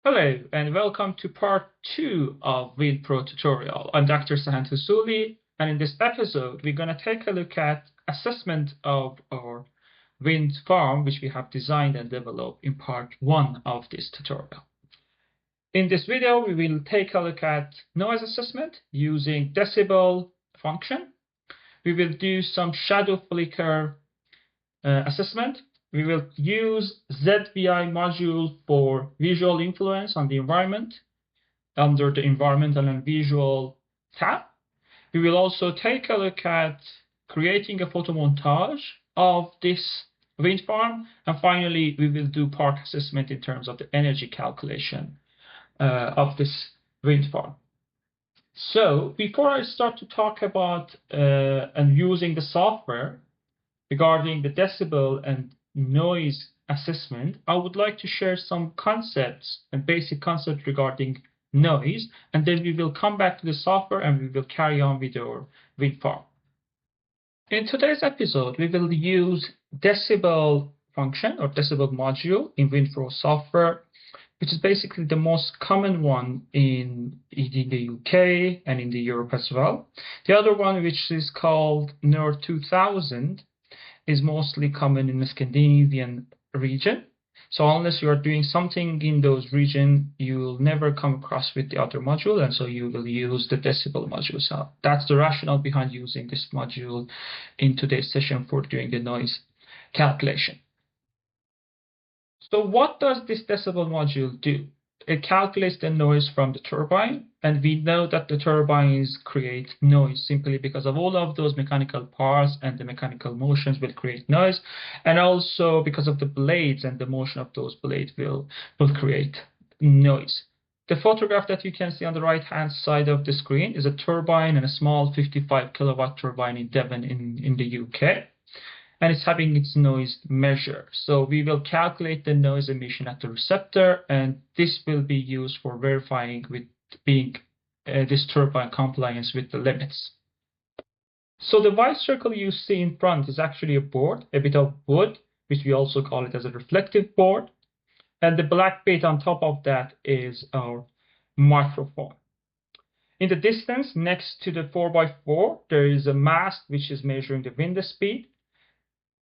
Hello and welcome to part 2 of windPRO tutorial. I'm Dr. Sahan Husuli, and in this episode we're going to take a look at assessment of our wind farm which we have designed and developed in part 1 of this tutorial. In this video we will take a look at noise assessment using decibel function. We will do some shadow flicker assessment. We will use ZVI module for visual influence on the environment under the environmental and visual tab. We will also take a look at creating a photo montage of this wind farm. And finally, we will do park assessment in terms of the energy calculation of this wind farm. So before I start to talk about and using the software regarding the decibel and noise assessment, I would like to share some concepts and basic concepts regarding noise, and then we will come back to the software and we will carry on with our wind farm. In today's episode, we will use decibel function or decibel module in windPRO software, which is basically the most common one in the UK and in the Europe as well. The other one, which is called NER 2000, is mostly common in the Scandinavian region. So unless you are doing something in those regions, you'll never come across with the other module, and so you will use the decibel module. So that's the rationale behind using this module in today's session for doing the noise calculation. So what does this decibel module do? It calculates the noise from the turbine, and we know that the turbines create noise simply because of all of those mechanical parts, and the mechanical motions will create noise, and also because of the blades and the motion of those blades will create noise. The photograph that you can see on the right hand side of the screen is a turbine, and a small 55 kilowatt turbine in Devon in the UK. And it's having its noise measure. So we will calculate the noise emission at the receptor, and this will be used for verifying with being this turbine compliance with the limits. So the white circle you see in front is actually a board, a bit of wood, which we also call it as a reflective board. And the black bit on top of that is our microphone. In the distance next to the 4x4, there is a mast which is measuring the wind speed.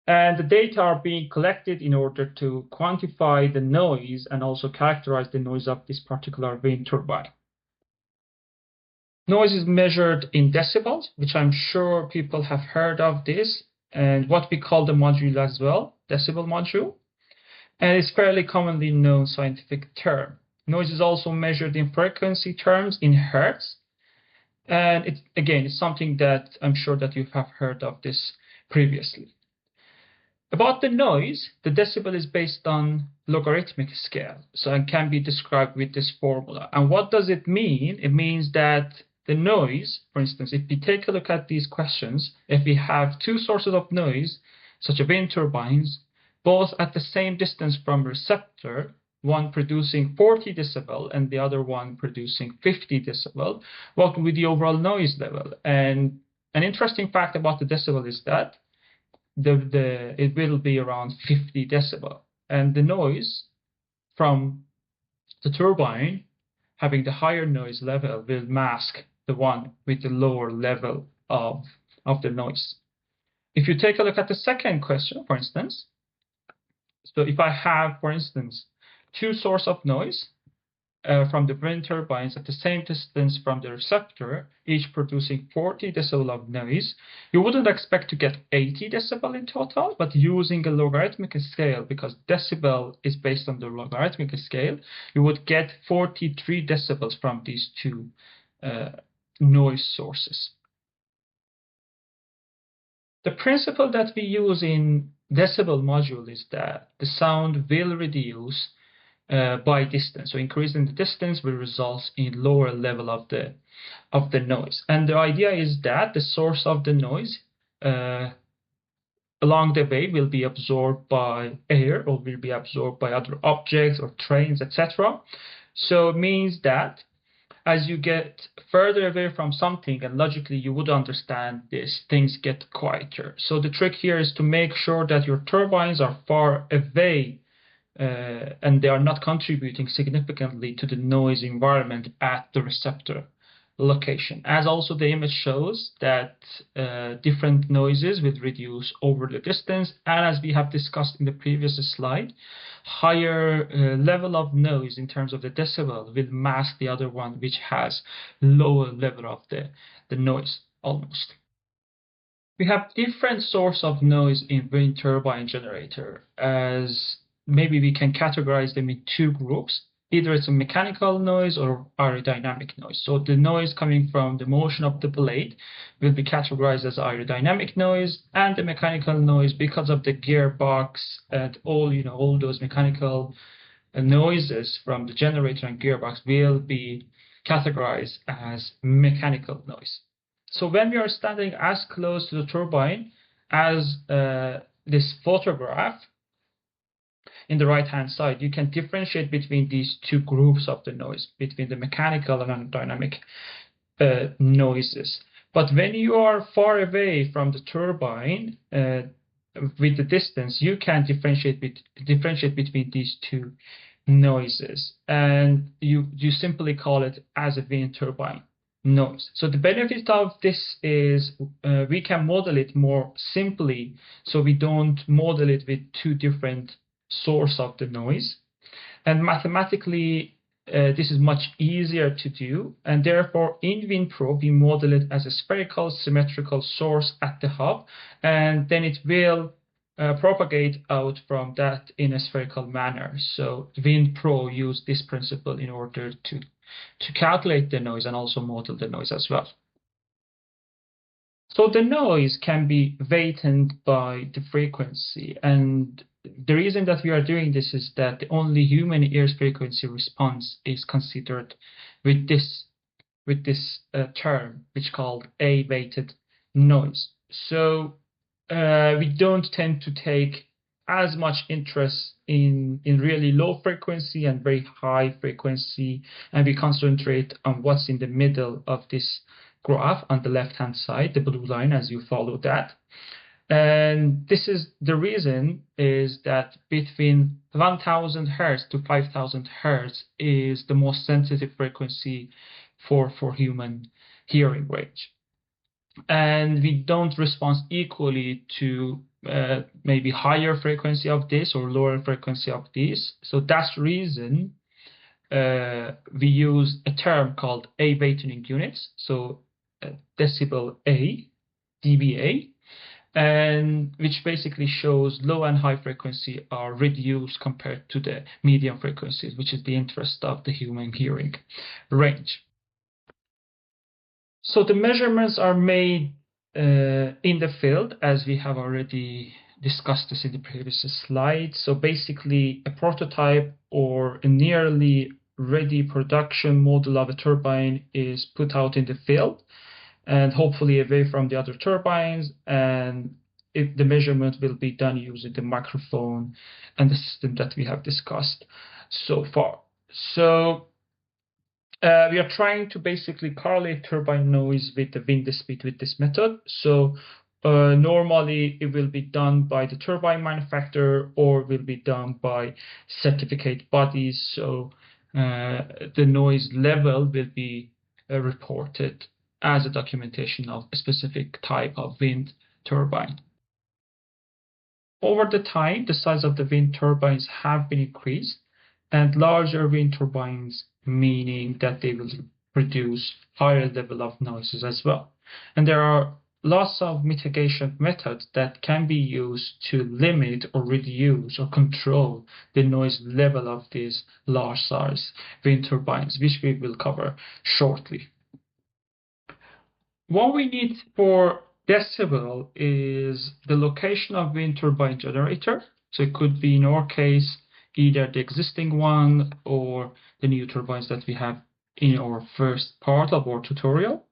And the data are being collected in order to quantify the noise and also characterize the noise of this particular wind turbine. Noise is measured in decibels, which I'm sure people have heard of this, and what we call the module as well, decibel module. And it's fairly commonly known scientific term. Noise is also measured in frequency terms in hertz. And it's something that I'm sure that you have heard of this previously. About the noise, the decibel is based on logarithmic scale, so it can be described with this formula. And what does it mean? It means that the noise, for instance, if we take a look at these questions, if we have two sources of noise, such as wind turbines, both at the same distance from receptor, one producing 40 decibel and the other one producing 50 decibel, what will be the overall noise level? And an interesting fact about the decibel is that it will be around 50 decibel, and the noise from the turbine having the higher noise level will mask the one with the lower level of the noise. If you take a look at the second question, for instance, so if I have, for instance, two sources of noise from the wind turbines at the same distance from the receptor, each producing 40 decibel of noise, you wouldn't expect to get 80 decibel in total, but using a logarithmic scale, because decibel is based on the logarithmic scale, you would get 43 decibels from these two noise sources. The principle that we use in decibel module is that the sound will reduce by distance. So increasing the distance will result in lower level of the noise. And the idea is that the source of the noise along the way will be absorbed by air or will be absorbed by other objects or trains, etc. So it means that as you get further away from something, and logically you would understand this, things get quieter. So the trick here is to make sure that your turbines are far away and they are not contributing significantly to the noise environment at the receptor location. As also the image shows that different noises will reduce over the distance, and as we have discussed in the previous slide, higher level of noise in terms of the decibel will mask the other one which has lower level of the noise almost. We have different source of noise in wind turbine generator, as maybe we can categorize them in two groups. Either it's a mechanical noise or aerodynamic noise. So the noise coming from the motion of the blade will be categorized as aerodynamic noise, and the mechanical noise, because of the gearbox and all those mechanical noises from the generator and gearbox, will be categorized as mechanical noise. So when we are standing as close to the turbine as this photograph in the right hand side, you can differentiate between these two groups of the noise, between the mechanical and dynamic noises. But when you are far away from the turbine with the distance, you can differentiate between these two noises, and you simply call it as a wind turbine noise. So the benefit of this is we can model it more simply, so we don't model it with two different source of the noise, and mathematically this is much easier to do, and therefore in windPRO we model it as a spherical symmetrical source at the hub, and then it will propagate out from that in a spherical manner. So windPRO use this principle in order to calculate the noise and also model the noise as well. So the noise can be weighted by the frequency, and the reason that we are doing this is that the only human ear's frequency response is considered with this term, which called A-weighted noise. So we don't tend to take as much interest in really low frequency and very high frequency, and we concentrate on what's in the middle of this graph on the left hand side, the blue line, as you follow that. And this is the reason is that between 1000 hertz to 5000 hertz is the most sensitive frequency for human hearing range. And we don't respond equally to maybe higher frequency of this or lower frequency of this. So that's the reason we use a term called A-weighting units. So decibel A, dBA, and which basically shows low and high frequency are reduced compared to the medium frequencies, which is the interest of the human hearing range. So the measurements are made in the field, as we have already discussed this in the previous slide. So basically a prototype or a nearly ready production model of a turbine is put out in the field, and hopefully away from the other turbines, and the measurement will be done using the microphone and the system that we have discussed so far. So we are trying to basically correlate turbine noise with the wind speed with this method. So normally it will be done by the turbine manufacturer or will be done by certificate bodies. So the noise level will be reported as a documentation of a specific type of wind turbine. Over the time, the size of the wind turbines have been increased, and larger wind turbines, meaning that they will produce higher level of noises as well. And there are lots of mitigation methods that can be used to limit or reduce or control the noise level of these large size wind turbines, which we will cover shortly. What we need for decibel is the location of wind turbine generator. So it could be, in our case, either the existing one or the new turbines that we have in our first part of our tutorial.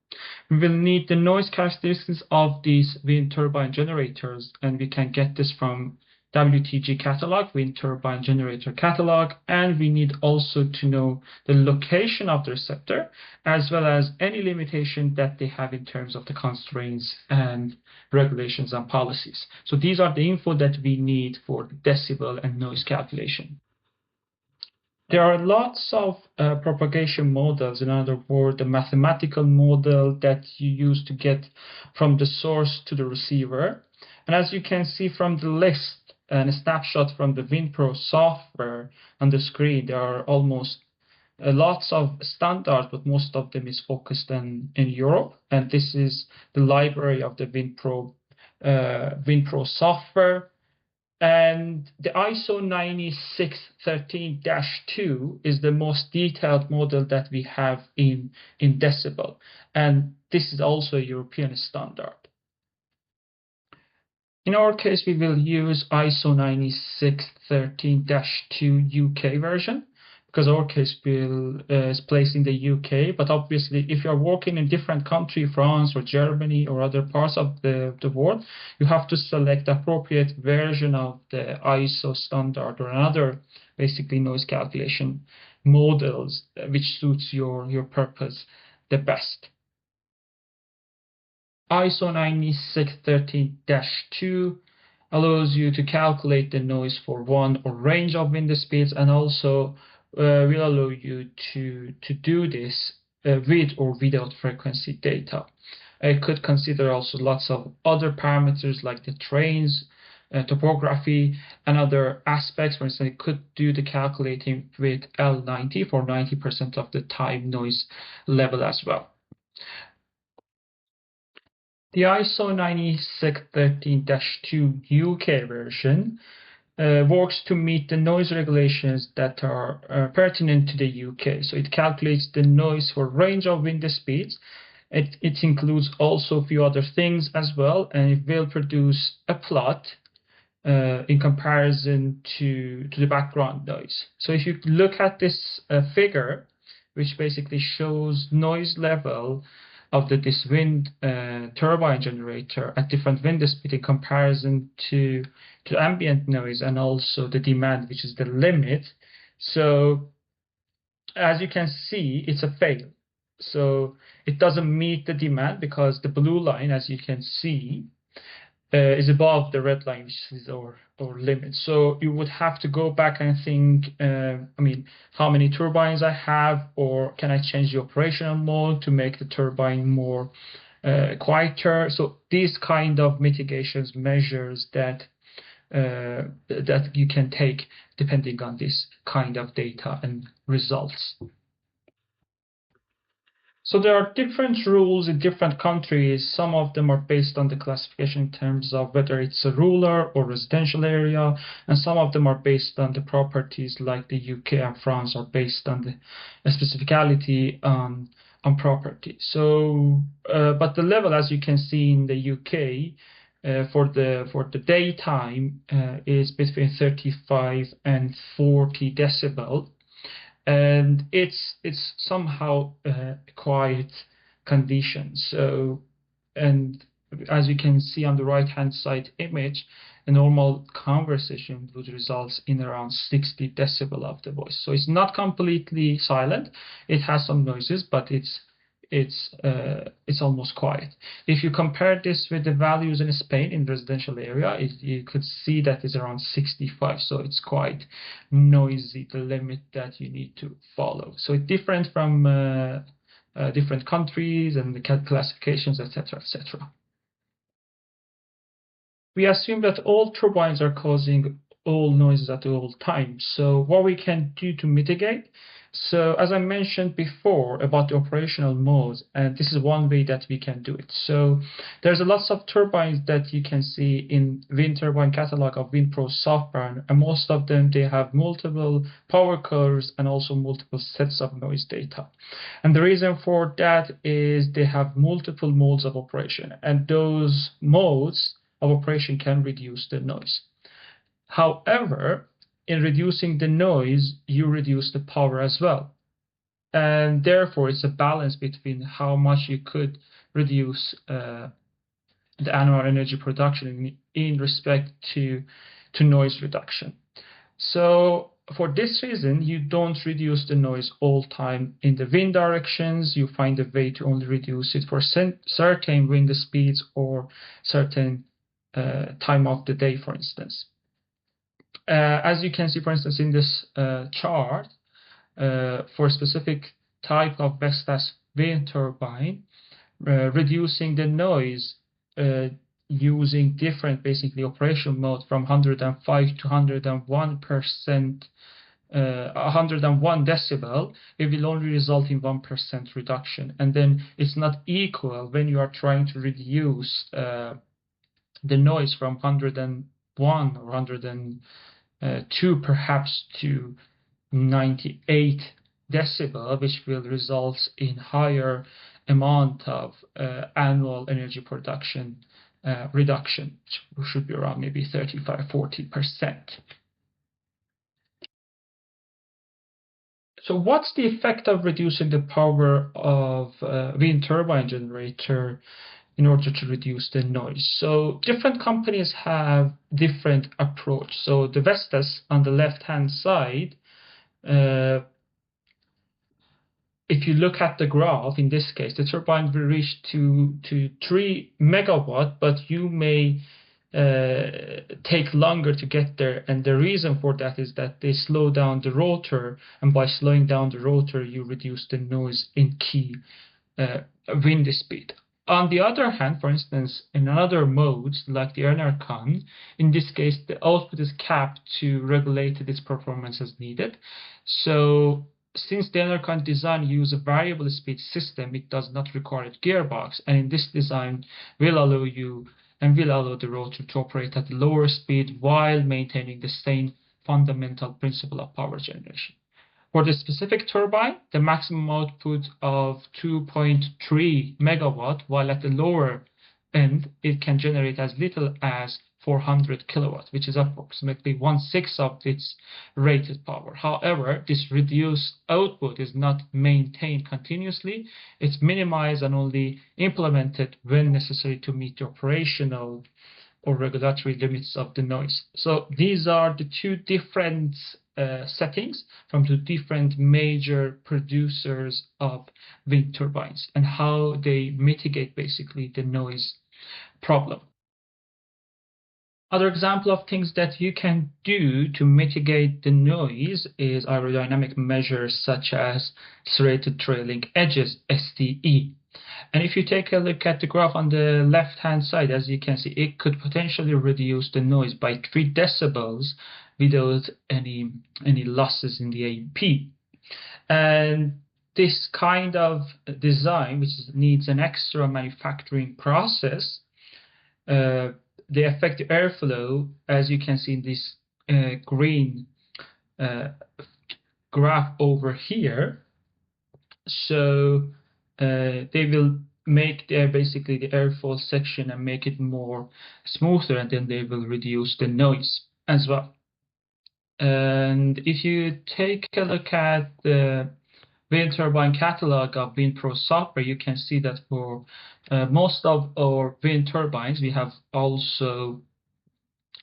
We will need the noise characteristics of these wind turbine generators, and we can get this from WTG catalog, wind turbine generator catalog, and we need also to know the location of the receptor, as well as any limitation that they have in terms of the constraints and regulations and policies. So these are the info that we need for decibel and noise calculation. There are lots of propagation models, in other words, the mathematical model that you use to get from the source to the receiver. And as you can see from the list and a snapshot from the windPRO software on the screen, there are almost lots of standards, but most of them is focused in Europe. And this is the library of the windPRO software. And the ISO 9613-2 is the most detailed model that we have in decibel. And this is also a European standard. In our case, we will use ISO 9613-2 UK version because our case is placed in the UK. But obviously, if you're working in a different country, France or Germany or other parts of the world, you have to select the appropriate version of the ISO standard or another basically noise calculation models which suits your purpose the best. ISO 9613-2 allows you to calculate the noise for one or range of wind speeds, and also will allow you to do this with or without frequency data. It could consider also lots of other parameters like the terrains, topography, and other aspects. For instance, it could do the calculating with L90 for 90% of the time noise level as well. The ISO 9613-2 UK version works to meet the noise regulations that are pertinent to the UK. So it calculates the noise for range of wind speeds. It includes also a few other things as well, and it will produce a plot in comparison to the background noise. So if you look at this figure, which basically shows noise level of this wind turbine generator at different wind speed in comparison to ambient noise, and also the demand, which is the limit. So as you can see, it's a fail. So it doesn't meet the demand because the blue line, as you can see, is above the red line, which is our limit. So you would have to go back and think, how many turbines I have, or can I change the operational mode to make the turbine more quieter? So these kind of mitigations measures that you can take depending on this kind of data and results. So there are different rules in different countries. Some of them are based on the classification in terms of whether it's a rural or residential area, and some of them are based on the properties, like the UK and France are based on the specificality on property. So, but the level, as you can see in the UK, for the daytime is between 35 and 40 decibel. And it's somehow quiet conditions. So, and as you can see on the right hand side image, a normal conversation would result in around 60 decibel of the voice. So it's not completely silent. It has some noises, but it's almost quiet. If you compare this with the values in Spain in residential area, you could see that it's around 65. So it's quite noisy, the limit that you need to follow. So it's different from different countries and the classifications, etc., etc. We assume that all turbines are causing all noises at all times. So what we can do to mitigate? So as I mentioned before about the operational modes, and this is one way that we can do it. So there's a lots of turbines that you can see in wind turbine catalog of windPRO software, and most of them, they have multiple power curves and also multiple sets of noise data. And the reason for that is they have multiple modes of operation, and those modes of operation can reduce the noise. However, in reducing the noise, you reduce the power as well. And therefore, it's a balance between how much you could reduce the annual energy production in respect to noise reduction. So for this reason, you don't reduce the noise all time in the wind directions. You find a way to only reduce it for certain wind speeds or certain time of the day, for instance. As you can see, for instance, in this chart, for a specific type of Vestas wind turbine, reducing the noise using different basically operation mode from 105 to 101%, 101 decibel, it will only result in 1% reduction. And then it's not equal when you are trying to reduce the noise from 101 or 102 perhaps to 98 decibel, which will result in higher amount of annual energy production reduction, which should be around maybe 35–40%. So what's the effect of reducing the power of wind turbine generator in order to reduce the noise? So different companies have different approach. So the Vestas on the left-hand side, if you look at the graph, in this case, the turbine will reach to 3 megawatt, but you may take longer to get there. And the reason for that is that they slow down the rotor, and by slowing down the rotor, you reduce the noise in key wind speed. On the other hand, for instance, in another modes like the Enercon, in this case, the output is capped to regulate its performance as needed. So since the Enercon design uses a variable speed system, it does not require a gearbox, and in this design will allow the rotor to operate at a lower speed while maintaining the same fundamental principle of power generation. For the specific turbine, the maximum output of 2.3 megawatt, while at the lower end, it can generate as little as 400 kilowatts, which is approximately 1/6 of its rated power. However, this reduced output is not maintained continuously. It's minimized and only implemented when necessary to meet the operational or regulatory limits of the noise. So these are the two different settings from the different major producers of wind turbines and how they mitigate basically the noise problem. Other example of things that you can do to mitigate the noise is aerodynamic measures such as serrated trailing edges, STE. And if you take a look at the graph on the left-hand side, as you can see, it could potentially reduce the noise by 3 decibels without any losses in the AEP. And this kind of design, which needs an extra manufacturing process, they affect the airflow, as you can see in this green graph over here. So they will make basically the airflow section and make it more smoother, and then they will reduce the noise as well. And if you take a look at the wind turbine catalog of windPRO software, you can see that for most of our wind turbines, we have also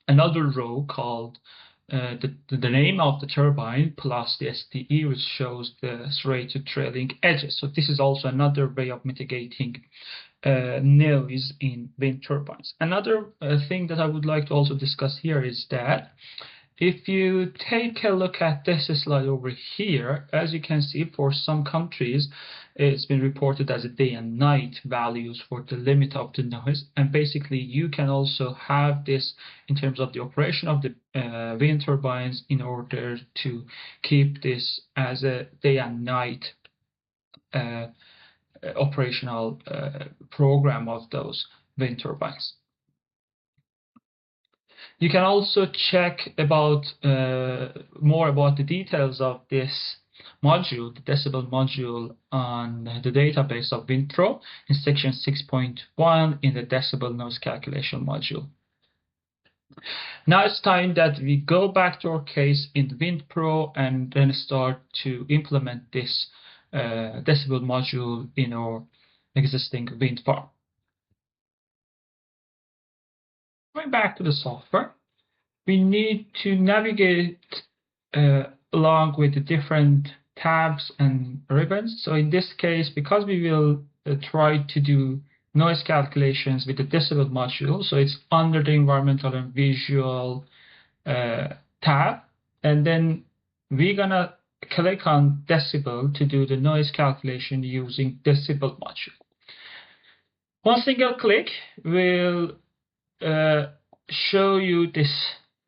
another row called the name of the turbine plus the STE, which shows the serrated trailing edges. So this is also another way of mitigating noise in wind turbines. Another thing that I would like to also discuss here is that if you take a look at this slide over here, as you can see, for some countries, it's been reported as a day and night values for the limit of the noise. And basically, you can also have this in terms of the operation of the wind turbines in order to keep this as a day and night operational program of those wind turbines. You can also check about more about the details of this module, the decibel module, on the database of windPRO in section 6.1 in the decibel noise calculation module. Now it's time that we go back to our case in the windPRO and then start to implement this decibel module in our existing wind farm. Going back to the software, we need to navigate along with the different tabs and ribbons. So in this case, because we will try to do noise calculations with the decibel module, so it's under the environmental and visual tab, and then we're gonna click on decibel to do the noise calculation using decibel module. One single click will show you this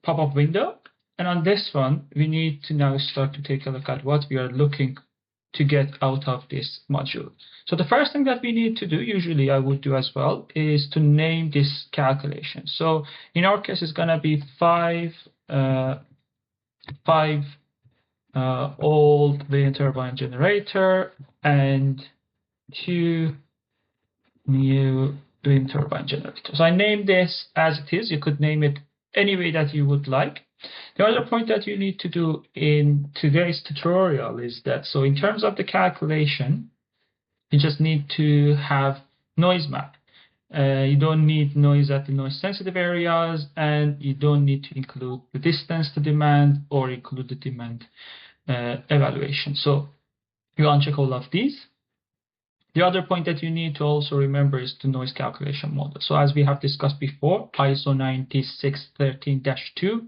pop-up window, and on this one we need to now start to take a look at what we are looking to get out of this module. So the first thing that we need to do, usually I would do as well, is to name this calculation. So in our case it's gonna be five old wind turbine generator and 2 new wind turbine generators. I named this as it is. You could name it any way that you would like. The other point that you need to do in today's tutorial is that, so in terms of the calculation, you just need to have noise map. You don't need noise at the noise sensitive areas, and you don't need to include the distance to demand or include the demand evaluation. So you uncheck all of these. The other point that you need to also remember is the noise calculation model. So as we have discussed before, ISO 9613-2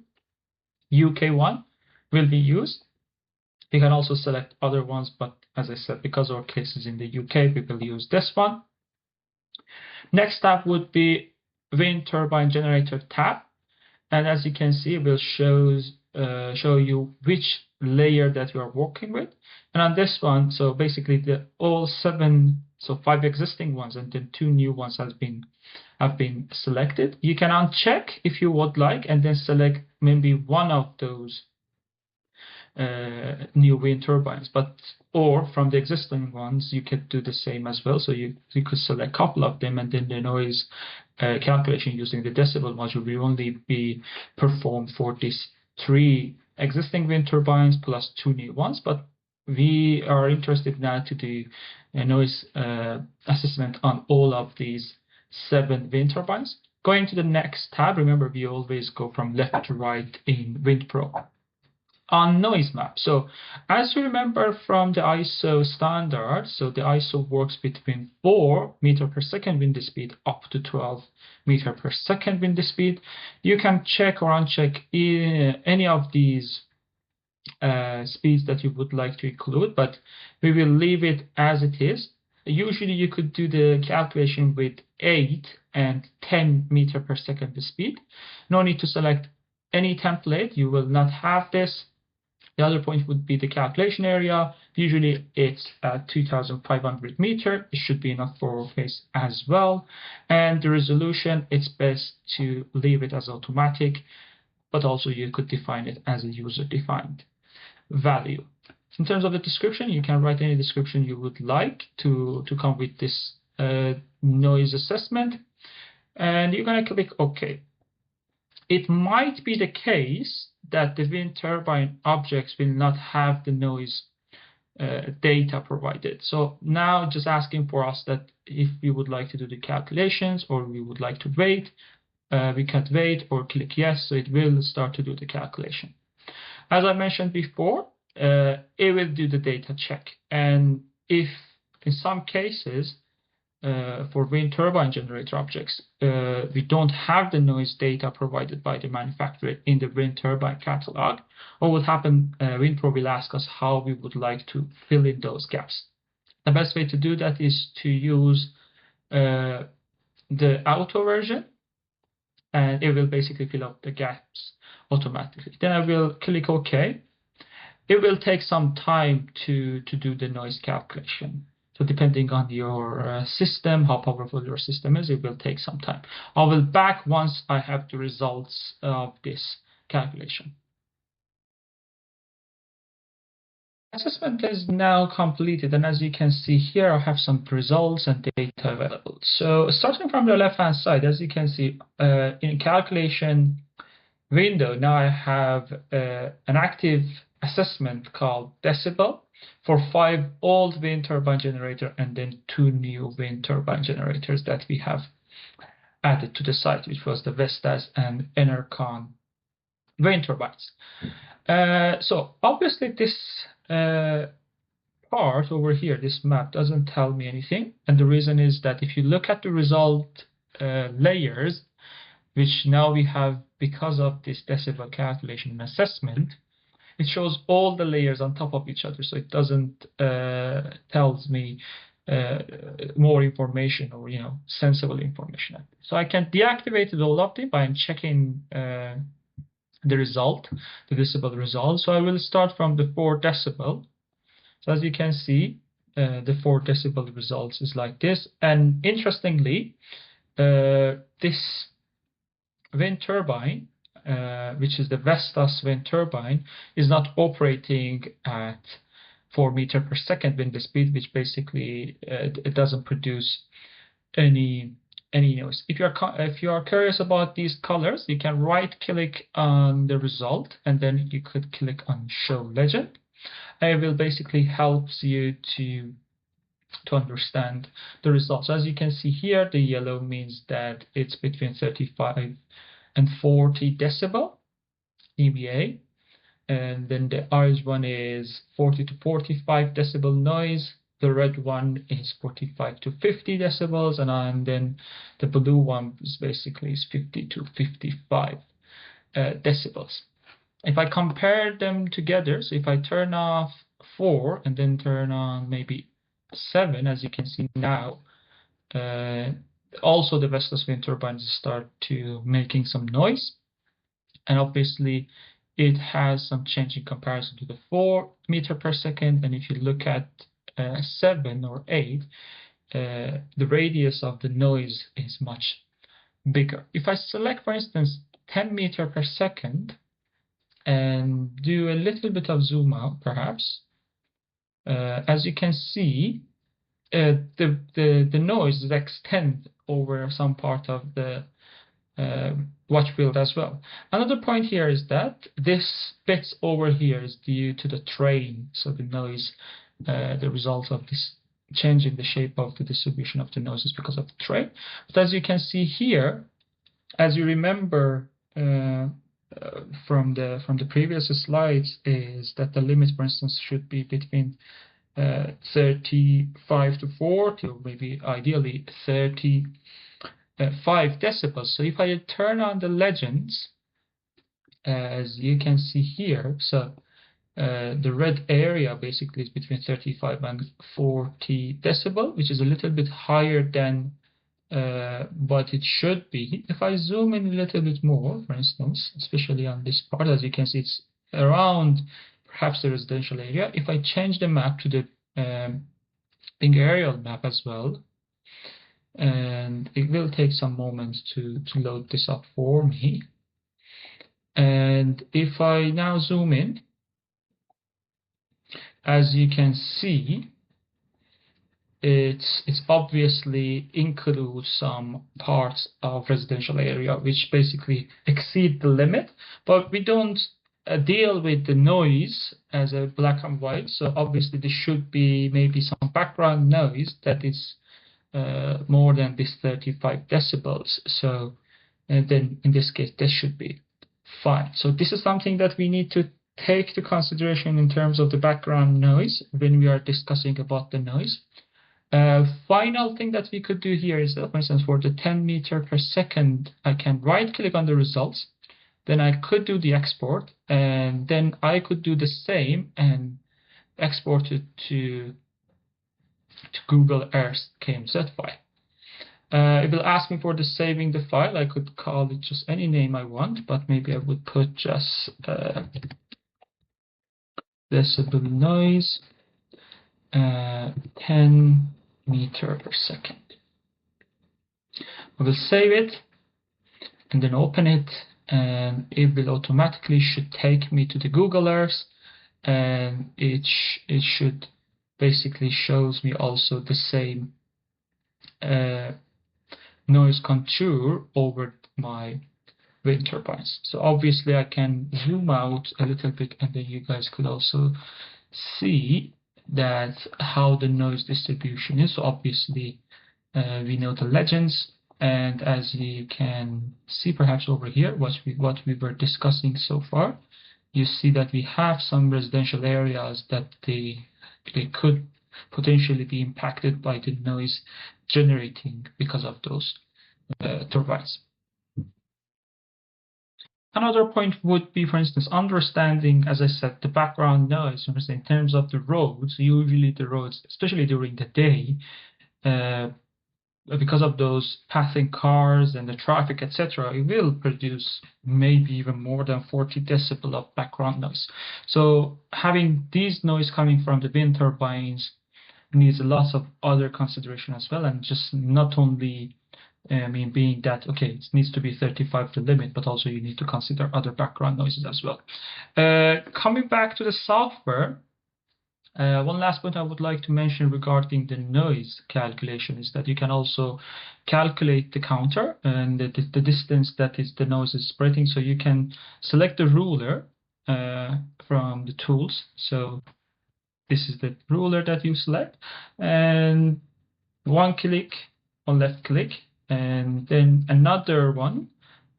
UK1 will be used. You can also select other ones, but as I said, because our case is in the UK, we will use this one. Next tab would be wind turbine generator tab, and as you can see, it will show you which layer that you are working with. And on this one, so basically all 5 existing ones and then 2 new ones have been selected. You can uncheck if you would like, and then select maybe one of those new wind turbines, or from the existing ones you could do the same as well. So you could select a couple of them, and then the noise calculation using the decibel module will only be performed for these 3 existing wind turbines plus 2 new ones. But we are interested now to do a noise assessment on all of these 7 wind turbines. Going to the next tab, remember we always go from left to right in windPRO. On noise map, so as you remember from the ISO standard, so the ISO works between 4 meter per second wind speed up to 12 meter per second wind speed. You can check or uncheck any of these speeds that you would like to include, but we will leave it as it is. Usually you could do the calculation with 8 and 10 meter per second speed. No need to select any template, you will not have this. The other point would be the calculation area. Usually it's 2,500 meter. It should be enough for our case as well. And the resolution, it's best to leave it as automatic, but also you could define it as a user-defined value. In terms of the description, you can write any description you would like to come with this noise assessment. And you're going to click OK. It might be the case that the wind turbine objects will not have the noise data provided. So now just asking for us that if we would like to do the calculations or we would like to wait, we can wait or click yes, so it will start to do the calculation. As I mentioned before, it will do the data check. And if in some cases, for wind turbine generator objects, we don't have the noise data provided by the manufacturer in the wind turbine catalog, what would happen, windPRO will ask us how we would like to fill in those gaps. The best way to do that is to use the auto version, and it will basically fill up the gaps automatically. Then I will click OK. It will take some time to do the noise calculation. So depending on your system, how powerful your system is, it will take some time. I will back once I have the results of this calculation. Assessment is now completed, and as you can see here, I have some results and data available. So starting from the left-hand side, as you can see, in calculation window, now I have an active assessment called decibel for 5 old wind turbine generator and then 2 new wind turbine generators that we have added to the site, which was the Vestas and Enercon wind turbines. So obviously this part over here, this map, doesn't tell me anything, and the reason is that if you look at the result layers, which now we have because of this decibel calculation and assessment, it shows all the layers on top of each other, so it doesn't tells me more information or sensible information. So I can deactivate all of them by checking the result, the decibel result. So I will start from the 4 decibel. So as you can see, the 4 decibel results is like this. And interestingly, this wind turbine, which is the Vestas wind turbine, is not operating at 4 meter per second wind speed, which basically it doesn't produce any noise. If you are curious about these colors, you can right click on the result and then you could click on show legend. It will basically helps you to understand the results. As you can see here, the yellow means that it's between 35 and 40 decibel dBA, and then the orange one is 40 to 45 decibel noise. The red one is 45 to 50 decibels, and then the blue one is basically 50 to 55 decibels. If I compare them together, so if I turn off 4 and then turn on maybe 7, as you can see now, also the Vestas wind turbines start to making some noise, and obviously it has some change in comparison to the 4 meter per second. And if you look at 7 or 8, the radius of the noise is much bigger. If I select, for instance, 10 meter per second and do a little bit of zoom out, perhaps, as you can see, the noise is extend over some part of the watch field as well. Another point here is that this bit over here is due to the train, so the noise, the result of this change in the shape of the distribution of the noise is because of the train. But as you can see here, as you remember from the previous slides, is that the limit, for instance, should be between 35 to 40, or maybe ideally 35 decibels. So if I turn on the legends, as you can see here, so the red area basically is between 35 and 40 decibel, which is a little bit higher than what it should be. If I zoom in a little bit more, for instance, especially on this part, as you can see, it's around perhaps the residential area. If I change the map to the aerial map as well, and it will take some moments to load this up for me. And if I now zoom in, as you can see, it's obviously includes some parts of residential area which basically exceed the limit, but we don't deal with the noise as a black and white. So obviously there should be maybe some background noise that is more than this 35 decibels. So then in this case this should be fine. So this is something that we need to take into consideration in terms of the background noise when we are discussing about the noise. Final thing that we could do here is that, for instance, for the 10 meter per second, I can right click on the results, then I could do the export, and then I could do the same and export it to Google Earth KMZ file. It will ask me for the saving the file. I could call it just any name I want, but maybe I would put just decibel noise 10 meter per second. I will save it and then open it, and it will automatically should take me to the Google Earth, and it should basically shows me also the same noise contour over my wind turbines. So obviously I can zoom out a little bit, and then you guys could also see that how the noise distribution is. So obviously we know the legends, and as you can see perhaps over here what we were discussing so far, you see that we have some residential areas that they could potentially be impacted by the noise generating because of those turbines. Another point would be, for instance, understanding, as I said, the background noise. For instance, in terms of the roads, usually the roads, especially during the day, uh, because of those passing cars and the traffic, etc., it will produce maybe even more than 40 decibel of background noise. So having these noise coming from the wind turbines needs a lot of other consideration as well, and just not only being that, okay, it needs to be 35 the limit, but also you need to consider other background noises as well. Coming back to the software, one last point I would like to mention regarding the noise calculation is that you can also calculate the counter and the distance that is the noise is spreading. So you can select the ruler from the tools. So this is the ruler that you select, and one click on left click, and then another one,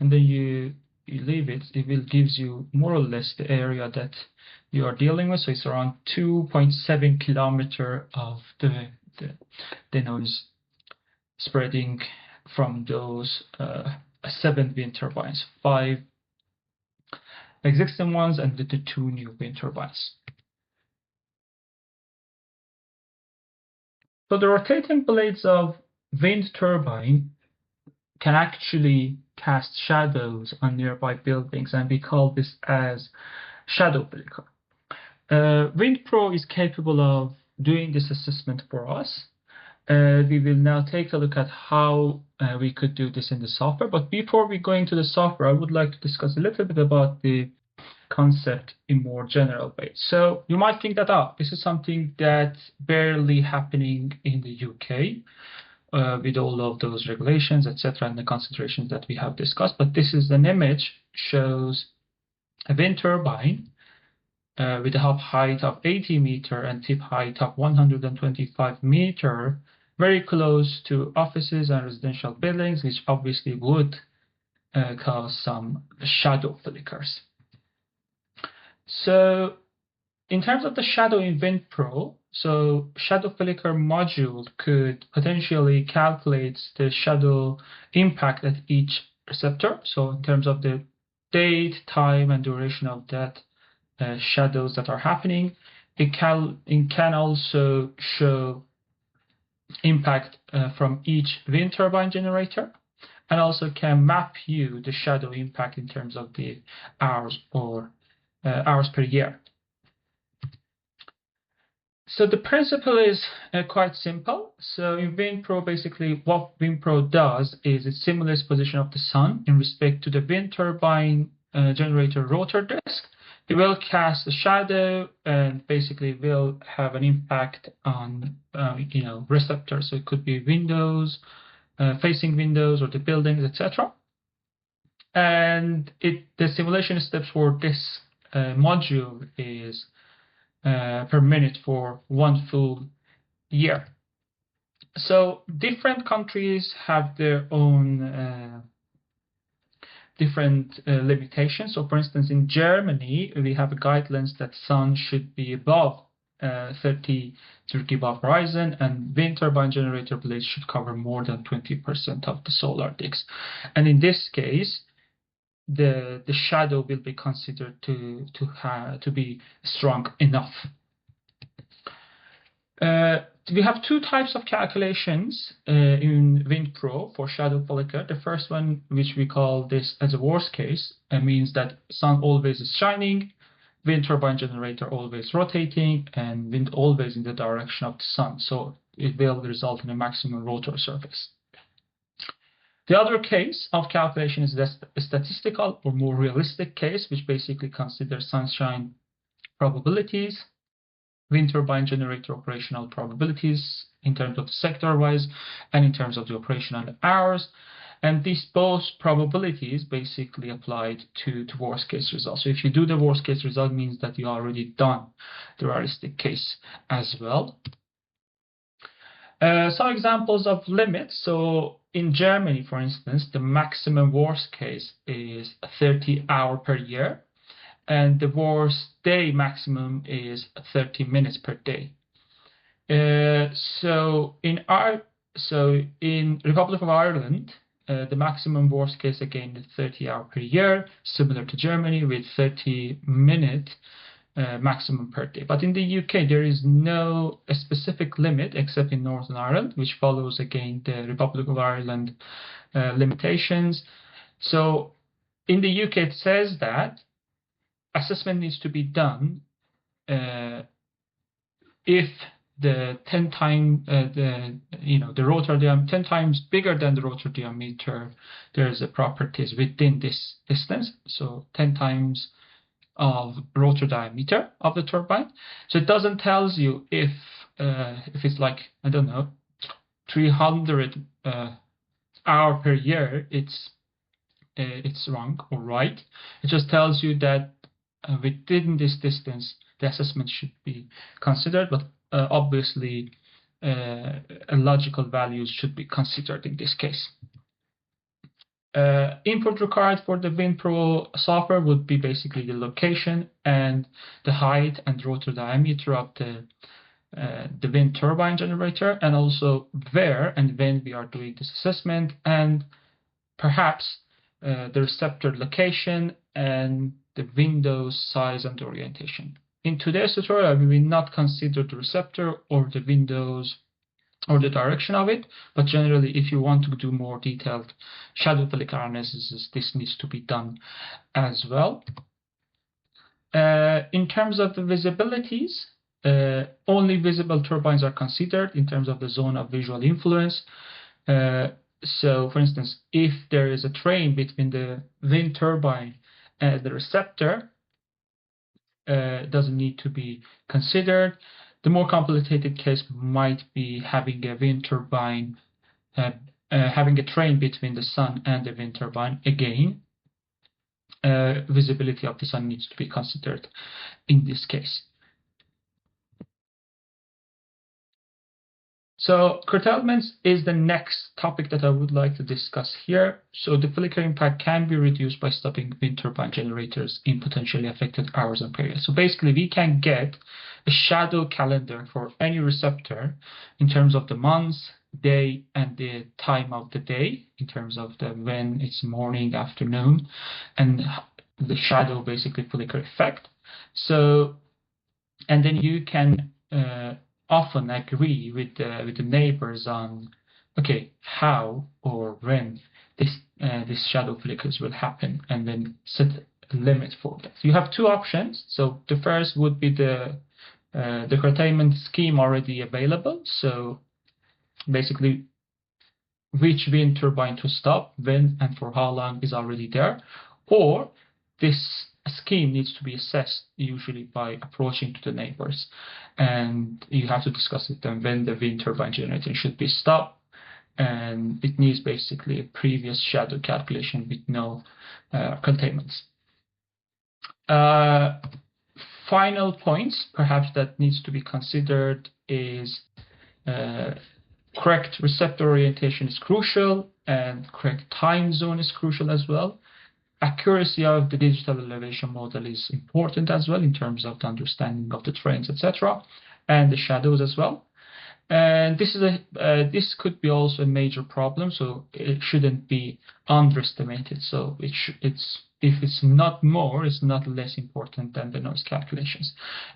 and then you leave it. It will gives you more or less the area that you are dealing with. So it's around 2.7 kilometer of the noise spreading from those 7 wind turbines, 5 existing ones and the 2 new wind turbines. So the rotating blades of wind turbine can actually cast shadows on nearby buildings, and we call this as shadow flicker. windPRO is capable of doing this assessment for us. We will now take a look at how we could do this in the software. But before we go into the software, I would like to discuss a little bit about the concept in more general way. So you might think that, this is something that's barely happening in the UK with all of those regulations, etc., and the considerations that we have discussed. But this is an image shows a wind turbine with a hub height of 80 meter and tip height of 125 meter, very close to offices and residential buildings, which obviously would cause some shadow flickers. So in terms of the shadow in windPRO, so shadow flicker module could potentially calculate the shadow impact at each receptor. So in terms of the date, time, and duration of that shadows that are happening, it can also show impact from each wind turbine generator, and also can map you the shadow impact in terms of the hours or hours per year. So the principle is quite simple. So in windPRO, basically what windPRO does is it simulates position of the sun in respect to the wind turbine generator rotor disk. It will cast a shadow and basically will have an impact on receptors. So it could be windows, facing windows, or the buildings, etc. And the simulation steps for this module is per minute for 1 full year. So different countries have their own different limitations. So for instance, in Germany, we have guidelines that sun should be above 30 above horizon, and wind turbine generator blades should cover more than 20% of the solar disks. And in this case, the shadow will be considered to be strong enough. We have 2 types of calculations in windPRO for shadow flicker. The first one, which we call this as a worst case, means that sun always is shining, wind turbine generator always rotating, and wind always in the direction of the sun. So it will result in a maximum rotor surface. The other case of calculation is the statistical or more realistic case, which basically considers sunshine probabilities, wind turbine generator operational probabilities in terms of sector-wise and in terms of the operational hours. And these both probabilities basically applied to worst case results. So if you do the worst case result, means that you already done the realistic case as well. Some examples of limits. So in Germany, for instance, the maximum worst case is 30 hours per year, and the worst day maximum is 30 minutes per day. So in Republic of Ireland, the maximum worst case again is 30 hours per year, similar to Germany with 30-minute maximum per day. But in the UK, there is no specific limit except in Northern Ireland, which follows again the Republic of Ireland limitations. So in the UK, it says that assessment needs to be done if the 10 times the rotor diameter 10 times bigger than the rotor diameter, there's a properties within this distance. So 10 times of rotor diameter of the turbine. So it doesn't tells you if it's like, I don't know, 300 hour per year, it's wrong or right. It just tells you that within this distance the assessment should be considered, but obviously logical values should be considered in this case. Input required for the windPRO software would be basically the location and the height and rotor diameter of the wind turbine generator, and also where and when we are doing this assessment, and perhaps the receptor location and the window size and orientation. In today's tutorial, we will not consider the receptor or the windows or the direction of it, but generally, if you want to do more detailed shadow flicker analysis, this needs to be done as well. In terms of the visibilities, only visible turbines are considered in terms of the zone of visual influence. So, for instance, if there is a train between the wind turbine and the receptor, doesn't need to be considered. The more complicated case might be having a wind turbine, having a train between the sun and the wind turbine. Again, visibility of the sun needs to be considered in this case. So curtailments is the next topic that I would like to discuss here. So the flicker impact can be reduced by stopping wind turbine generators in potentially affected hours and periods. So basically we can get a shadow calendar for any receptor in terms of the months, day, and the time of the day, in terms of the when it's morning, afternoon, and the shadow basically flicker effect. So, and then you can often agree with the neighbors on, okay, how or when this shadow flickers will happen, and then set a limit for that. So you have two options. So the first would be the curtailment scheme already available. So basically, which wind turbine to stop, when, and for how long is already there, or this scheme needs to be assessed usually by approaching to the neighbors, and you have to discuss with them when the wind turbine generator should be stopped, and it needs basically a previous shadow calculation with no containments. Final points perhaps that needs to be considered is correct receptor orientation is crucial, and correct time zone is crucial as well. Accuracy of the digital elevation model is important as well in terms of the understanding of the trains, etc., and the shadows as well. And this could be also a major problem, so it shouldn't be underestimated. So if it's not more, it's not less important than the noise calculations.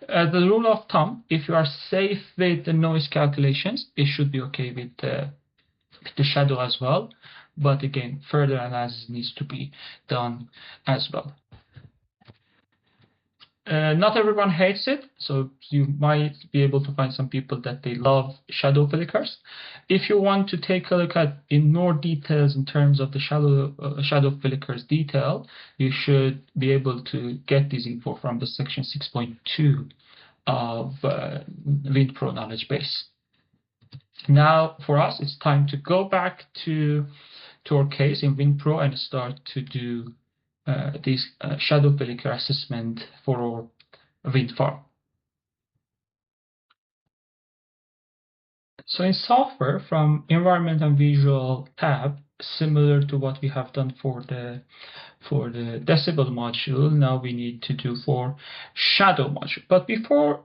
The rule of thumb: if you are safe with the noise calculations, it should be okay with the shadow as well. But again, further analysis needs to be done as well. Not everyone hates it, so you might be able to find some people that they love shadow flickers. If you want to take a look at in more details in terms of the shadow flickers detail, you should be able to get this info from the section 6.2 of windPRO knowledge base. Now, for us, it's time to go back to our case in windPRO and start to do this shadow flicker assessment for our wind farm. So in software, from environment and visual tab, similar to what we have done for the decibel module, now we need to do for shadow module. But before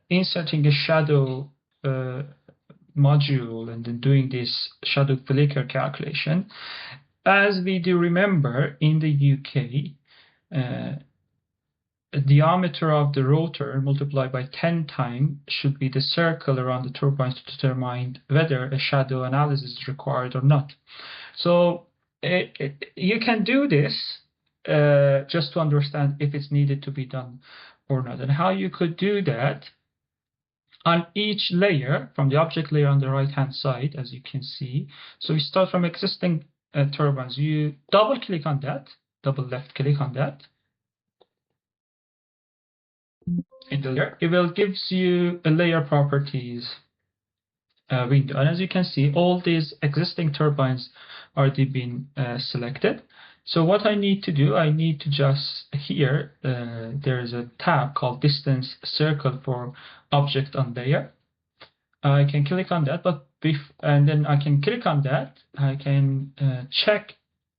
inserting a shadow module and then doing this shadow flicker calculation. As we do remember, in the UK, the diameter of the rotor multiplied by 10 times should be the circle around the turbines to determine whether a shadow analysis is required or not. So you can do this just to understand if it's needed to be done or not. And how you could do that, on each layer, from the object layer on the right hand side, as you can see. So we start from existing turbines. You double click on that, double left click on that. In the layer, it will gives you a layer properties window. And as you can see, all these existing turbines already been selected. So what I need to do, I need to just here, there's a tab called distance circle for object on layer. I can click on that, and then I can click on that. I can check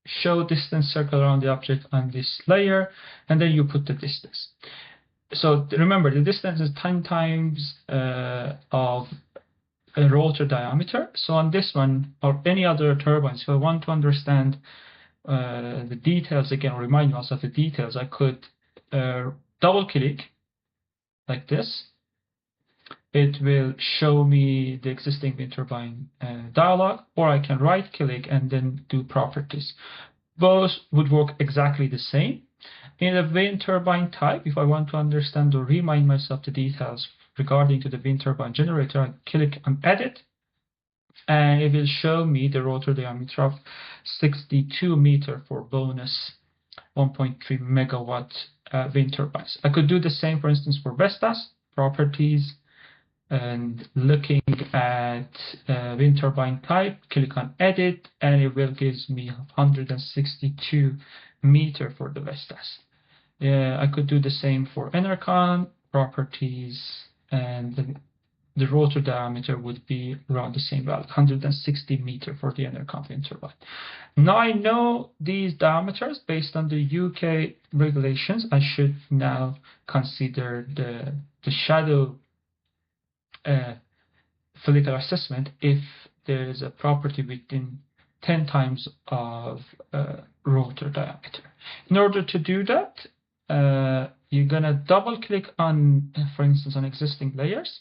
show distance circle around the object on this layer, and then you put the distance. So remember, the distance is 10 times of a rotor diameter. So on this one or any other turbines, if I want to understand the details, again, remind myself of the details, I could double click like this. It will show me the existing wind turbine dialog, or I can right click and then do properties. Both would work exactly the same. In the wind turbine type, if I want to understand or remind myself the details regarding to the wind turbine generator, I click on edit, and it will show me the rotor diameter of 62 meter for bonus 1.3 megawatt wind turbines. I could do the same, for instance, for Vestas properties, and looking at wind turbine type, click on edit, and it will give me 162 meter for the Vestas. I could do the same for Enercon properties, and the rotor diameter would be around the same value, 160 meter for the Enercon wind turbine. Now I know these diameters based on the UK regulations. I should now consider the shadow flicker assessment if there is a property within 10 times of rotor diameter. In order to do that, you're gonna double click on, for instance, on existing layers.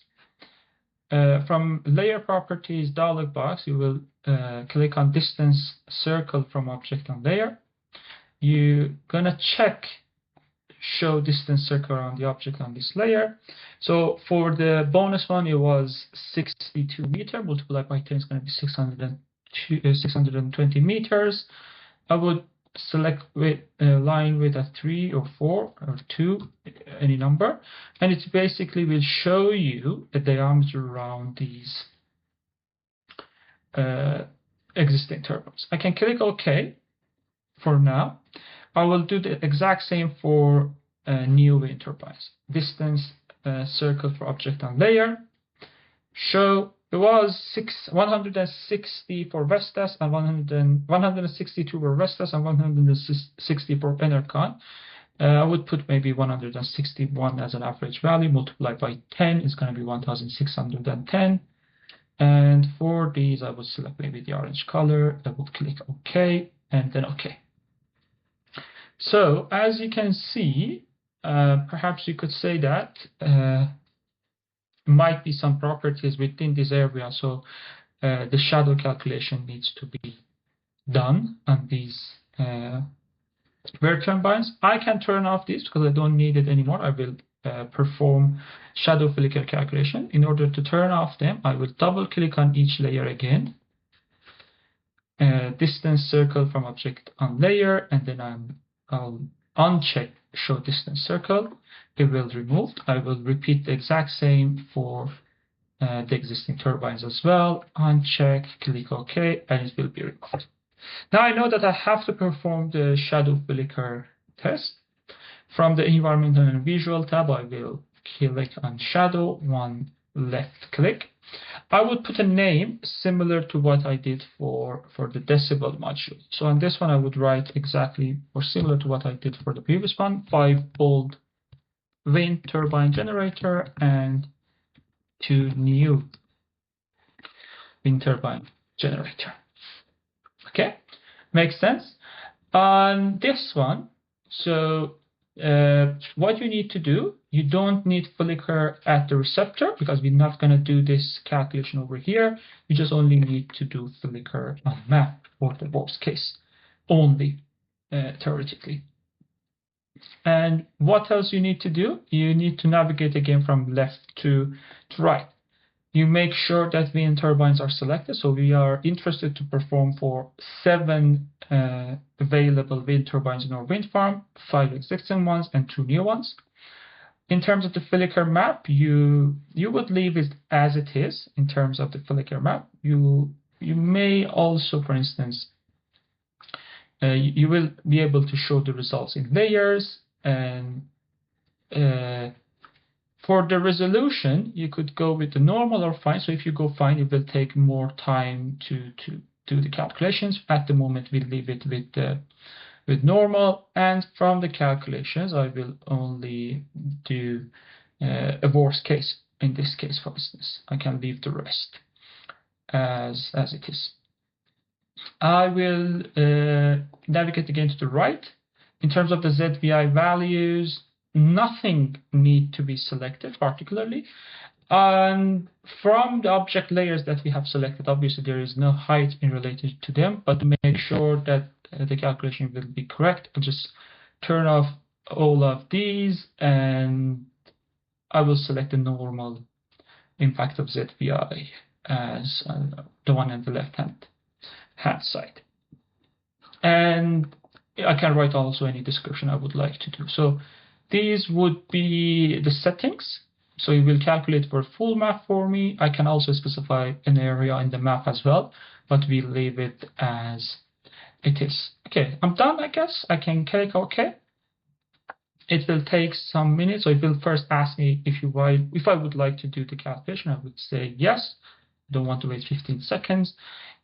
From layer properties dialog box, you will click on distance circle from object on layer. You're gonna check show distance circle around the object on this layer. So for the bonus one, it was 62 meter multiplied by 10 is going to be 620 meters. I would select with line with a 3 or 4 or 2, any number, and it basically will show you a diameter around these existing turbines. I can click OK for now. I will do the exact same for new wind turbines. Distance circle for object on layer. Show it was 160 for Vestas and 162 for Vestas and 160 for Enercon. I would put maybe 161 as an average value. Multiplied by 10 is going to be 1610. And for these, I would select maybe the orange color. I would click OK and then OK. So as you can see, perhaps you could say that might be some properties within this area, so the shadow calculation needs to be done on these wind turbines. I can turn off this because I don't need it anymore. I will perform shadow flicker calculation. In order to turn off them, I will double click on each layer again. Distance circle from object on layer, and then I'll uncheck show distance circle. It will remove. I will repeat the exact same for the existing turbines as well. Uncheck, click OK, and it will be removed. Now I know that I have to perform the shadow flicker test. From the environmental and visual tab, I will click on shadow, one left click. I would put a name similar to what I did for the decibel module. So on this one, I would write exactly or similar to what I did for the previous one, 5-volt wind turbine generator and 2 new wind turbine generator. Okay, makes sense. On this one, so what you need to do, you don't need flicker at the receptor because we're not going to do this calculation over here. You just only need to do flicker on map for the worst case only, theoretically. And what else you need to do? You need to navigate again from left to right. You make sure that wind turbines are selected. So we are interested to perform for 7 available wind turbines in our wind farm, 5 existing ones and 2 new ones. In terms of the flicker map, you would leave it as it is in terms of the flicker map. You may also, for instance, you will be able to show the results in layers, and for the resolution, you could go with the normal or fine. So if you go fine, it will take more time to do the calculations. At the moment, we leave it with normal, and from the calculations, I will only do a worst case. In this case, for instance, I can leave the rest as it is. I will navigate again to the right. In terms of the ZVI values, nothing need to be selected particularly. And from the object layers that we have selected, obviously there is no height in relation to them, but to make sure that the calculation will be correct, I'll just turn off all of these and I will select the normal impact of ZVI as the one on the left hand side. And I can write also any description I would like to do. So these would be the settings. So it will calculate for a full map for me. I can also specify an area in the map as well, but we leave it as it is. Okay, I'm done, I guess. I can click OK. It will take some minutes. So it will first ask me if I would like to do the calculation. I would say yes. Don't want to wait 15 seconds.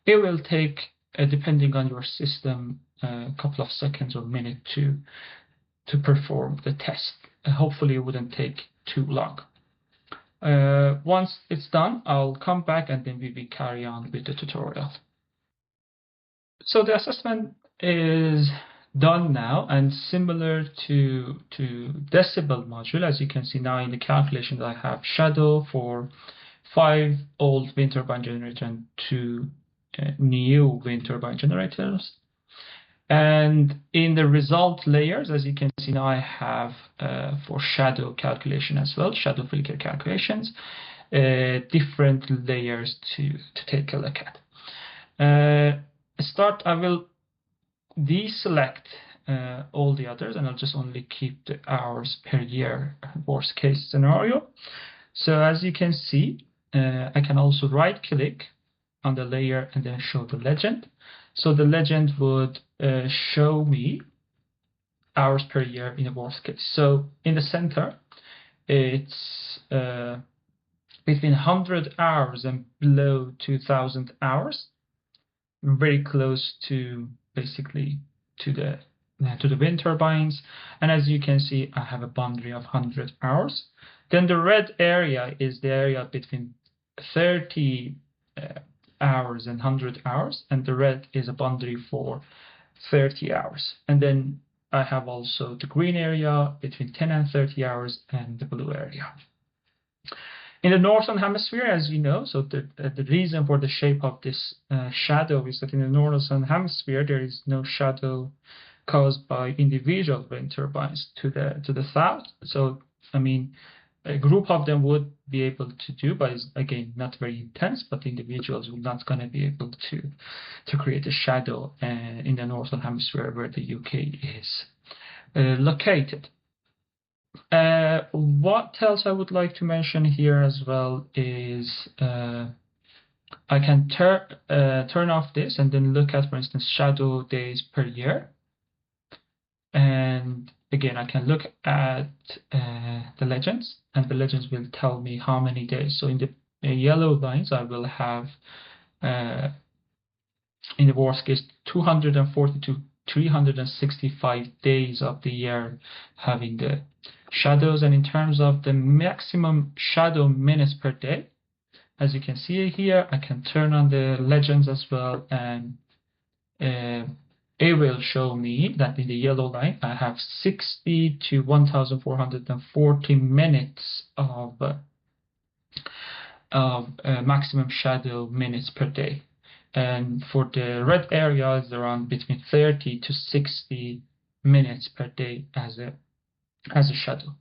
It will take, depending on your system, a couple of seconds or minute to perform the test. Hopefully it wouldn't take too long. Once it's done, I'll come back and then we will carry on with the tutorial. So the assessment is done now, and similar to decibel module, as you can see now in the calculation, I have shadow for 5 old wind turbine generators and 2 new wind turbine generators. And in the result layers, as you can see now, I have for shadow calculation as well, shadow flicker calculations, different layers to take a look at. I will deselect all the others, and I'll just only keep the hours per year worst case scenario. So as you can see, I can also right click on the layer and then show the legend. So the legend would show me hours per year in the worst case. So in the center, it's between 100 hours and below 2000 hours, very close to basically to the wind turbines. And as you can see, I have a boundary of 100 hours. Then the red area is the area between 30 hours and 100 hours, and the red is a boundary for 30 hours. And then I have also the green area between 10 and 30 hours and the blue area. In the northern hemisphere, as you know, so the reason for the shape of this shadow is that in the northern hemisphere there is no shadow caused by individual wind turbines to the south. So I mean, a group of them would be able to do, but it's again not very intense. But individuals will not going to be able to create a shadow in the northern hemisphere where the UK is located. What else I would like to mention here as well is I can turn off this and then look at, for instance, shadow days per year. And again, I can look at the legends, and the legends will tell me how many days. So in the yellow lines, I will have, in the worst case, 240 to 365 days of the year having the shadows. And in terms of the maximum shadow minutes per day, As you can see here, I can turn on the legends as well, and it will show me that in the yellow line I have 60 to 1440 minutes of maximum shadow minutes per day. And for the red areas, around between 30 to 60 minutes per day as a shadow.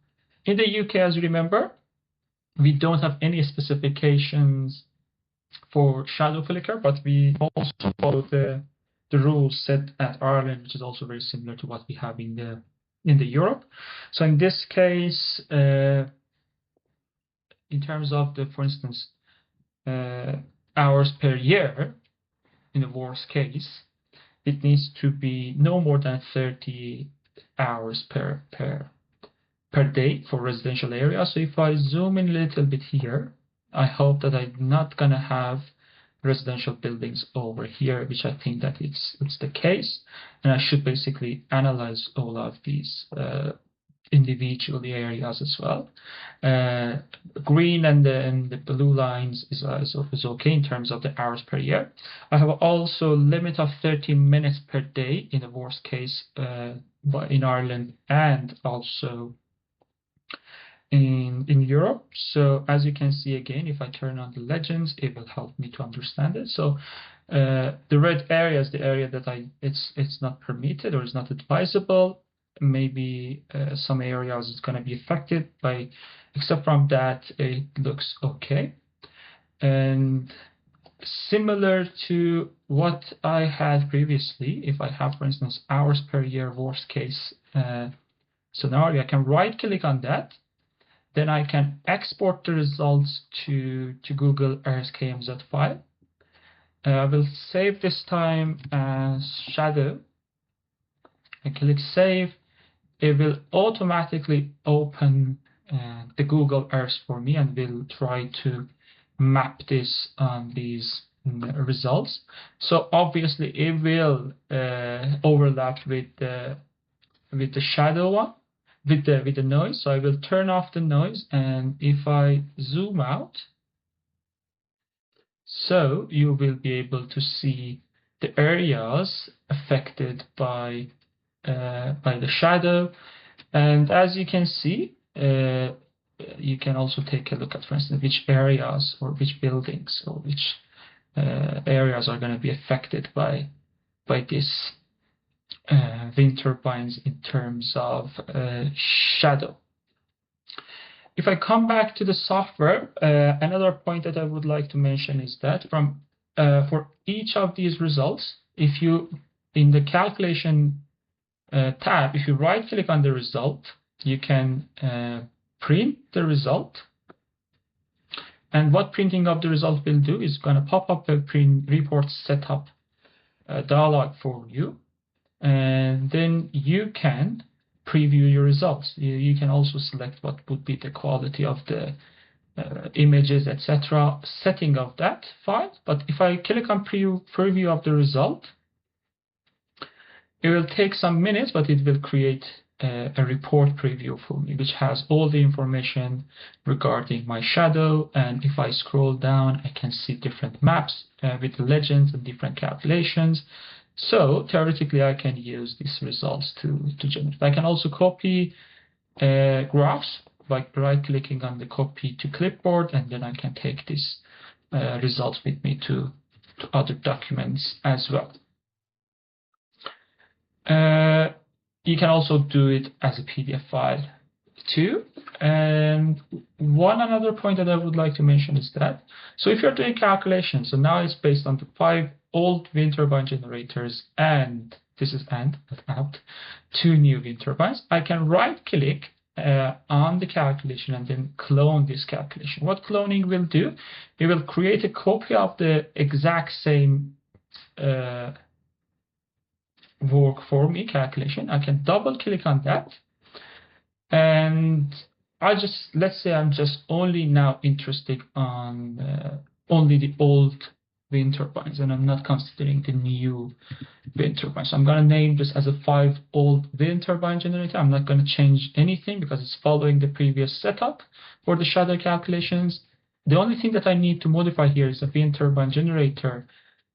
In the UK, as you remember, we don't have any specifications for shadow flicker, but we also follow the rules set at Ireland, which is also very similar to what we have in the Europe. So in this case, in terms of the, for instance, hours per year, in the worst case, it needs to be no more than 30 hours per day for residential area. So if I zoom in a little bit here, I hope that I'm not gonna have residential buildings over here, which I think that it's the case, and I should basically analyze all of these individual areas as well. Green and the blue lines is okay in terms of the hours per year. I have also limit of 30 minutes per day in the worst case in Ireland and also in Europe. So as you can see again, if I turn on the legends, it will help me to understand it. So the red area is the area that it's not permitted or is not advisable. Maybe some areas is going to be affected by, except from that, it looks okay. And similar to what I had previously, if I have, for instance, hours per year worst case scenario, I can right click on that. Then I can export the results to Google RSKMZ file. I will save this time as shadow. I click save. It will automatically open the Google Earth for me and will try to map this on these results. So obviously it will overlap with the shadow one, with the noise. So I will turn off the noise, and if I zoom out, so you will be able to see the areas affected by the shadow. And as you can see, you can also take a look at, for instance, which areas or which buildings or which areas are going to be affected by this wind turbines in terms of shadow. If I come back to the software, another point that I would like to mention is that for each of these results, if you in the calculation tab, if you right click on the result, you can print the result. And what printing of the result will do is going to pop up a print report setup dialog for you, and then you can preview your results. You can also select what would be the quality of the images, etc., setting of that file. But if I click on preview of the result, it will take some minutes, but it will create a report preview for me, which has all the information regarding my shadow. And if I scroll down, I can see different maps with legends and different calculations. So theoretically, I can use these results to generate. I can also copy graphs by right-clicking on the copy to clipboard, and then I can take these results with me to other documents as well. You can also do it as a PDF file too. And another point that I would like to mention is that, so if you're doing calculations, so now it's based on the 5 old wind turbine generators, and this is not out, 2 new wind turbines, I can right click on the calculation and then clone this calculation. What cloning will do, it will create a copy of the exact same work for me calculation. I can double click on that, and let's say I'm just only now interested on only the old wind turbines, and I'm not considering the new wind turbines. So I'm going to name this as a 5 old wind turbine generator. I'm not going to change anything because it's following the previous setup for the shadow calculations. The only thing that I need to modify here is the wind turbine generator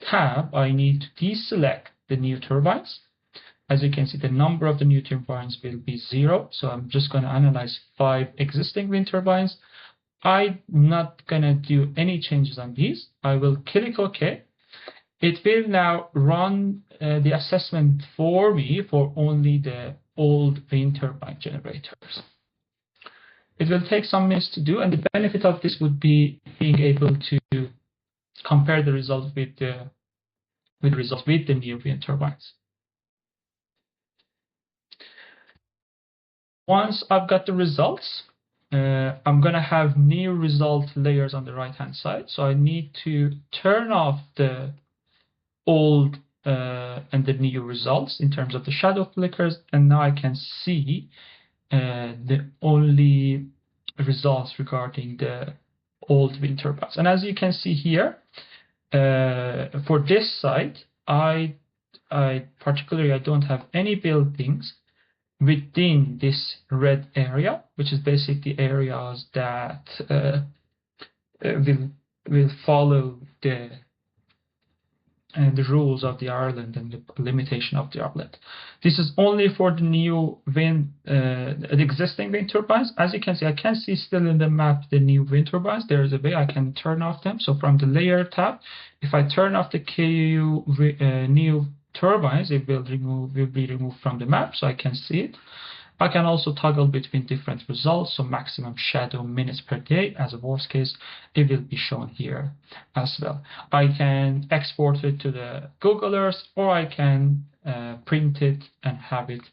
tab. I need to deselect the new turbines. As you can see, the number of the new turbines will be 0. So I'm just going to analyze 5 existing wind turbines. I'm not going to do any changes on these. I will click OK. It will now run the assessment for me for only the old wind turbine generators. It will take some minutes to do, and the benefit of this would be being able to compare the results with the new wind turbines. Once I've got the results, I'm going to have new result layers on the right hand side. So I need to turn off the old and the new results in terms of the shadow flickers, and now I can see the only results regarding the old wind turbines. And as you can see here, for this site, I don't have any buildings within this red area, which is basically areas that will follow the rules of the Ireland and the limitation of the Ireland. This is only for the new the existing wind turbines. As you can see, I can see still in the map the new wind turbines. There is a way I can turn off them. So from the layer tab, if I turn off the KU new turbines, it will be removed from the map, so I can see it. I can also toggle between different results, so maximum shadow minutes per day. As a worst case, it will be shown here as well. I can export it to the Google Earth, or I can print it and have it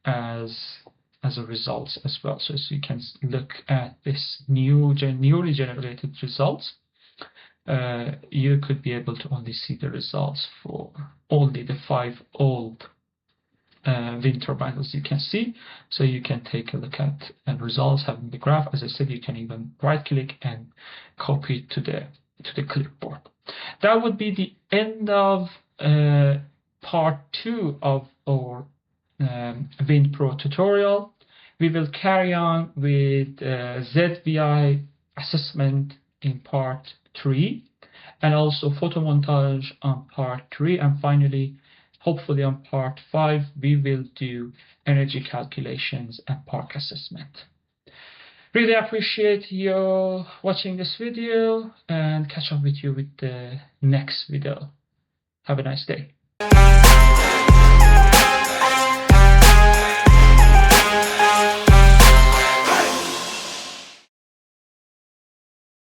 as a result as well. So you can look at this newly generated results. You could be able to only see the results for only the 5 old wind turbines, as you can see. So you can take a look at and results having the graph. As I said, you can even right click and copy it to the clipboard. That would be the end of part 2 of our windPRO tutorial. We will carry on with ZVI assessment in part 3, and also photomontage on part 3, and finally, hopefully on part 5, we will do energy calculations and park assessment. Really appreciate you watching this video, and catch up with you with the next video. Have a nice day.